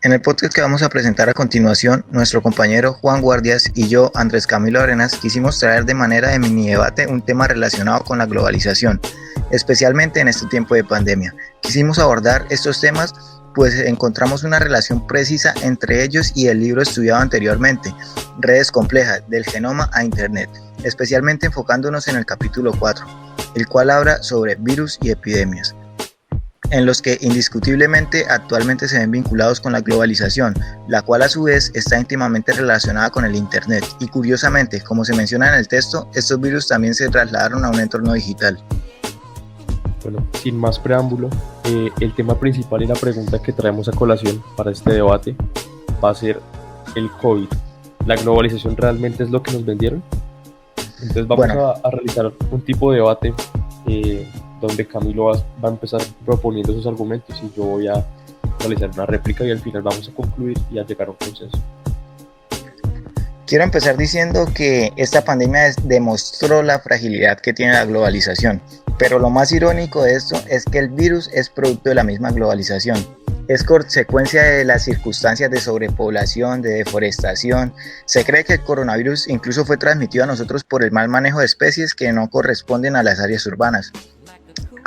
En el podcast que vamos a presentar a continuación, nuestro compañero Juan Guardias y yo, Andrés Camilo Arenas, quisimos traer de manera de mini debate un tema relacionado con la globalización, especialmente en este tiempo de pandemia. Quisimos abordar estos temas pues encontramos una relación precisa entre ellos y el libro estudiado anteriormente, Redes Complejas, del genoma a Internet, especialmente enfocándonos en el capítulo 4, el cual habla sobre virus y epidemias, en los que indiscutiblemente actualmente se ven vinculados con la globalización, la cual a su vez está íntimamente relacionada con el Internet. Y curiosamente, como se menciona en el texto, estos virus también se trasladaron a un entorno digital. Bueno, sin más preámbulo, el tema principal y la pregunta que traemos a colación para este debate va a ser el COVID. ¿La globalización realmente es lo que nos vendieron? Entonces vamos a realizar un tipo de debate donde Camilo va a empezar proponiendo sus argumentos y yo voy a realizar una réplica y al final vamos a concluir y a llegar a un consenso. Quiero empezar diciendo que esta pandemia demostró la fragilidad que tiene la globalización, pero lo más irónico de esto es que el virus es producto de la misma globalización. Es consecuencia de las circunstancias de sobrepoblación, de deforestación. Se cree que el coronavirus incluso fue transmitido a nosotros por el mal manejo de especies que no corresponden a las áreas urbanas.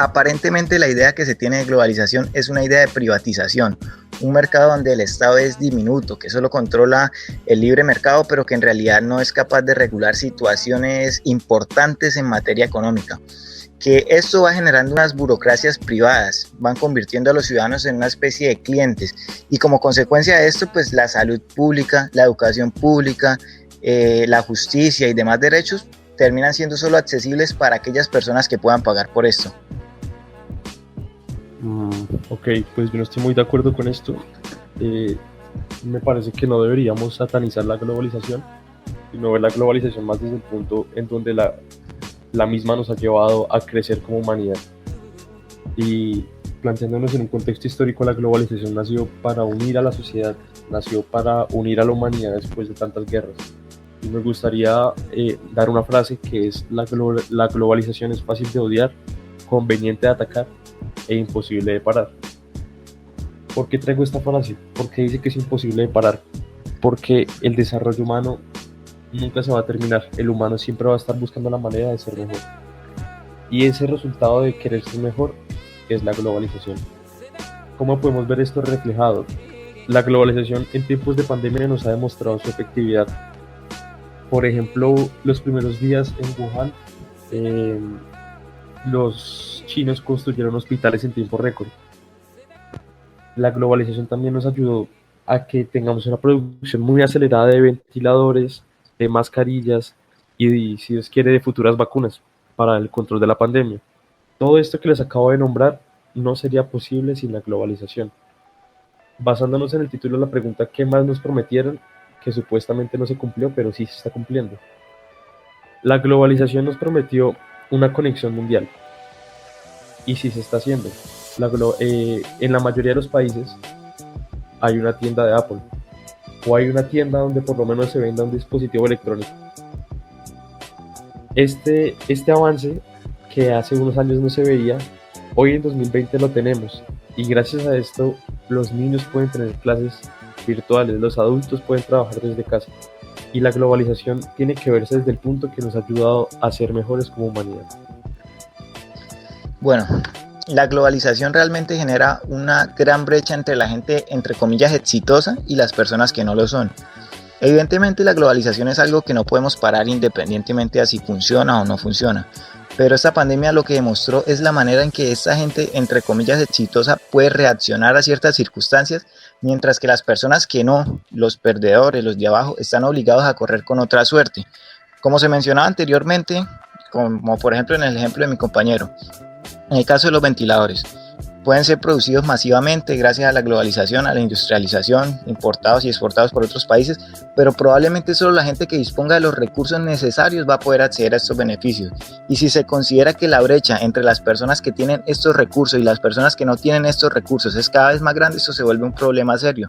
Aparentemente la idea que se tiene de globalización es una idea de privatización, un mercado donde el Estado es diminuto, que solo controla el libre mercado, pero que en realidad no es capaz de regular situaciones importantes en materia económica. Que esto va generando unas burocracias privadas, van convirtiendo a los ciudadanos en una especie de clientes y como consecuencia de esto, pues la salud pública, la educación pública, la justicia y demás derechos terminan siendo solo accesibles para aquellas personas que puedan pagar por esto. Ok, pues yo no estoy muy de acuerdo con esto. Me parece que no deberíamos satanizar la globalización, sino ver la globalización más desde el punto en donde la misma nos ha llevado a crecer como humanidad. Y planteándonos en un contexto histórico, la globalización nació para unir a la sociedad, nació para unir a la humanidad después de tantas guerras. Y me gustaría dar una frase que es: la globalización es fácil de odiar, conveniente de atacar e imposible de parar. ¿Por qué traigo esta frase? Porque dice que es imposible de parar. Porque el desarrollo humano nunca se va a terminar. El humano siempre va a estar buscando la manera de ser mejor. Y ese resultado de querer ser mejor es la globalización. ¿Cómo podemos ver esto reflejado? La globalización en tiempos de pandemia nos ha demostrado su efectividad. Por ejemplo, los primeros días en Wuhan, los chinos construyeron hospitales en tiempo récord. La globalización también nos ayudó a que tengamos una producción muy acelerada de ventiladores, de mascarillas y, si Dios quiere, de futuras vacunas para el control de la pandemia. Todo esto que les acabo de nombrar no sería posible sin la globalización. Basándonos en el título de la pregunta, ¿qué más nos prometieron? Que supuestamente no se cumplió, pero sí se está cumpliendo. La globalización nos prometió una conexión mundial. Y sí se está haciendo. En la mayoría de los países hay una tienda de Apple. O hay una tienda donde por lo menos se venda un dispositivo electrónico. Este avance que hace unos años no se veía, hoy en 2020 lo tenemos. Y gracias a esto los niños pueden tener clases virtuales, los adultos pueden trabajar desde casa. Y la globalización tiene que verse desde el punto que nos ha ayudado a ser mejores como humanidad. Bueno, la globalización realmente genera una gran brecha entre la gente, entre comillas, exitosa y las personas que no lo son. Evidentemente la globalización es algo que no podemos parar independientemente de si funciona o no funciona. Pero esta pandemia lo que demostró es la manera en que esta gente, entre comillas, exitosa puede reaccionar a ciertas circunstancias, mientras que las personas que no, los perdedores, los de abajo, están obligados a correr con otra suerte. Como se mencionaba anteriormente, como por ejemplo en el ejemplo de mi compañero, en el caso de los ventiladores, pueden ser producidos masivamente gracias a la globalización, a la industrialización, importados y exportados por otros países, pero probablemente solo la gente que disponga de los recursos necesarios va a poder acceder a estos beneficios. Y si se considera que la brecha entre las personas que tienen estos recursos y las personas que no tienen estos recursos es cada vez más grande, esto se vuelve un problema serio.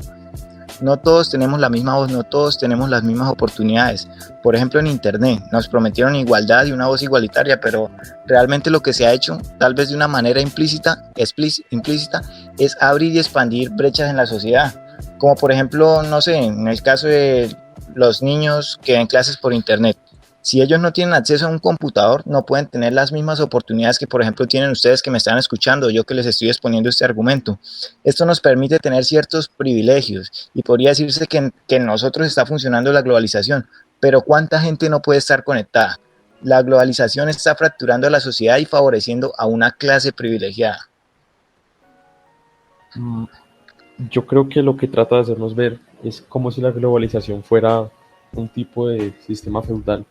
No todos tenemos la misma voz, no todos tenemos las mismas oportunidades. Por ejemplo, en Internet nos prometieron igualdad y una voz igualitaria, pero realmente lo que se ha hecho, tal vez de una manera implícita, es abrir y expandir brechas en la sociedad. como por ejemplo, no sé, en el caso de los niños que ven clases por internet. Si ellos no tienen acceso a un computador, no pueden tener las mismas oportunidades que, por ejemplo, tienen ustedes que me están escuchando, yo que les estoy exponiendo este argumento. Esto nos permite tener ciertos privilegios y podría decirse que en nosotros está funcionando la globalización, pero ¿cuánta gente no puede estar conectada? La globalización está fracturando a la sociedad y favoreciendo a una clase privilegiada. Mm, Yo creo que lo que trata de hacernos ver es como si la globalización fuera un tipo de sistema feudal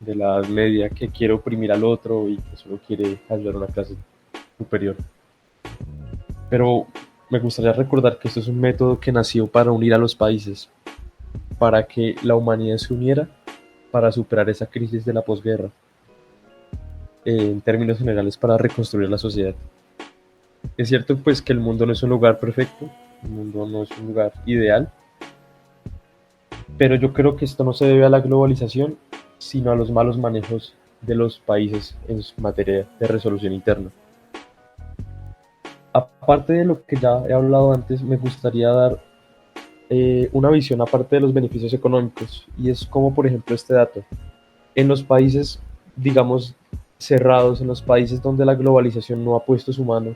de la Edad Media que quiere oprimir al otro y que solo quiere ayudar a una clase superior. Pero me gustaría recordar que esto es un método que nació para unir a los países, para que la humanidad se uniera para superar esa crisis de la posguerra, en términos generales para reconstruir la sociedad. Es cierto pues que el mundo no es un lugar perfecto, el mundo no es un lugar ideal, pero yo creo que esto no se debe a la globalización, sino a los malos manejos de los países en materia de resolución interna. Aparte de lo que ya he hablado antes, me gustaría dar una visión aparte de los beneficios económicos, y es como por ejemplo este dato. En los países, digamos, cerrados, en los países donde la globalización no ha puesto su mano,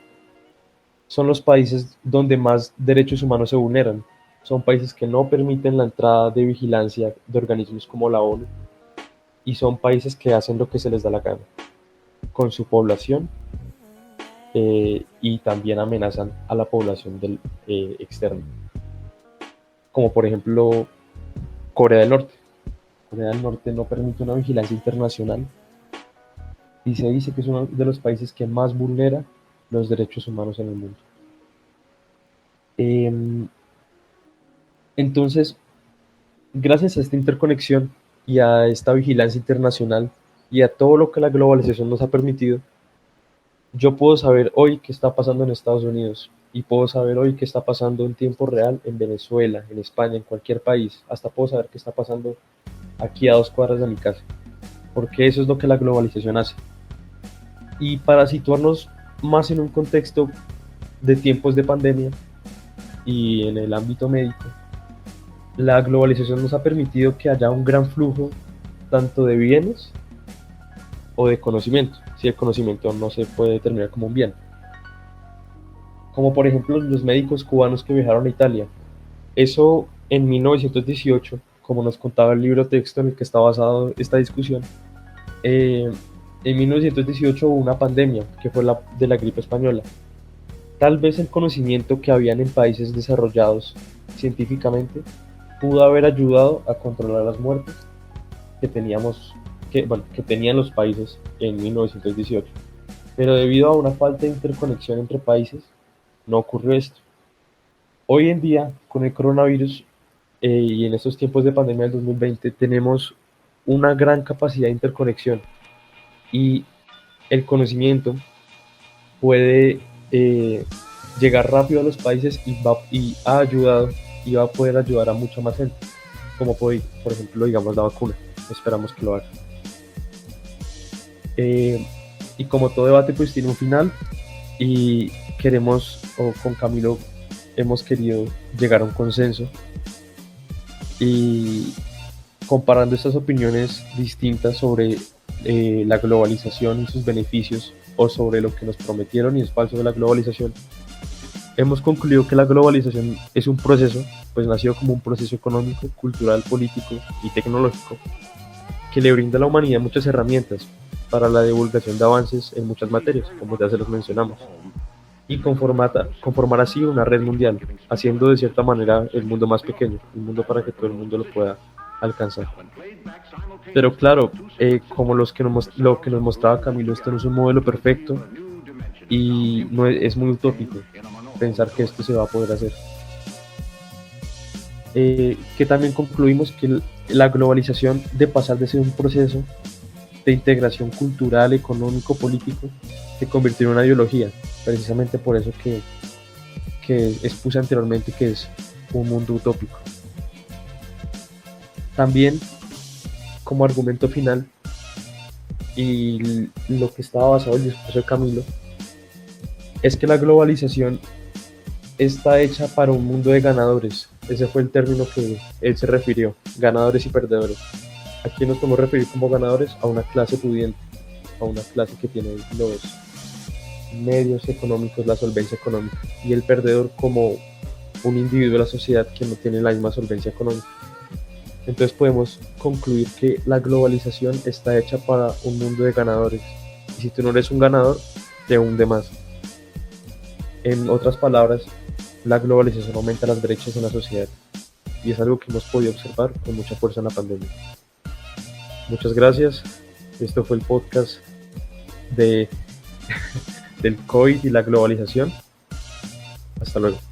son los países donde más derechos humanos se vulneran. Son países que no permiten la entrada de vigilancia de organismos como la ONU y son países que hacen lo que se les da la gana con su población y también amenazan a la población externa, como por ejemplo Corea del Norte. Corea del Norte no permite una vigilancia internacional y se dice que es uno de los países que más vulnera los derechos humanos en el mundo. Entonces, gracias a esta interconexión y a esta vigilancia internacional y a todo lo que la globalización nos ha permitido, yo puedo saber hoy qué está pasando en Estados Unidos y puedo saber hoy qué está pasando en tiempo real en Venezuela, en España, en cualquier país. Hasta puedo saber qué está pasando aquí a 2 cuadras de mi casa, porque eso es lo que la globalización hace. Y para situarnos más en un contexto de tiempos de pandemia y en el ámbito médico, la globalización nos ha permitido que haya un gran flujo tanto de bienes o de conocimiento, si el conocimiento no se puede determinar como un bien. Como por ejemplo los médicos cubanos que viajaron a Italia. Eso en 1918, como nos contaba el libro texto en el que está basado esta discusión, en 1918 hubo una pandemia que fue la de la gripe española. Tal vez el conocimiento que habían en países desarrollados científicamente pudo haber ayudado a controlar las muertes que que tenían los países en 1918. Pero debido a una falta de interconexión entre países, no ocurrió esto. Hoy en día, con el coronavirus y en estos tiempos de pandemia del 2020, tenemos una gran capacidad de interconexión y el conocimiento puede llegar rápido a los países y ha ayudado y va a poder ayudar a mucha más gente, como por ejemplo, digamos, la vacuna. Esperamos que lo haga. Y como todo debate, pues tiene un final y con Camilo, hemos querido llegar a un consenso y comparando estas opiniones distintas sobre la globalización y sus beneficios o sobre lo que nos prometieron y es falso de la globalización, hemos concluido que la globalización es un proceso, pues nació como un proceso económico, cultural, político y tecnológico que le brinda a la humanidad muchas herramientas para la divulgación de avances en muchas materias, como ya se los mencionamos, y conformar así una red mundial, haciendo de cierta manera el mundo más pequeño, un mundo para que todo el mundo lo pueda alcanzar. Pero claro, como lo que nos mostraba Camilo, esto no es un modelo perfecto y no es muy utópico pensar que esto se va a poder hacer. Que también concluimos que la globalización, de pasar de ser un proceso de integración cultural, económico, político, se convirtió en una ideología, precisamente por eso que expuse anteriormente que es un mundo utópico. También, como argumento final, y lo que estaba basado en el discurso de Camilo, es que la globalización está hecha para un mundo de ganadores. Ese fue el término que él se refirió, ganadores y perdedores. ¿A quién nos podemos referir como ganadores? A una clase pudiente, a una clase que tiene los medios económicos, la solvencia económica, y el perdedor como un individuo de la sociedad que no tiene la misma solvencia económica. Entonces podemos concluir que la globalización está hecha para un mundo de ganadores, y si tú no eres un ganador, te hunde más. En otras palabras, la globalización aumenta las brechas en la sociedad, y es algo que hemos podido observar con mucha fuerza en la pandemia. Muchas gracias. Esto fue el podcast del COVID y la globalización. Hasta luego.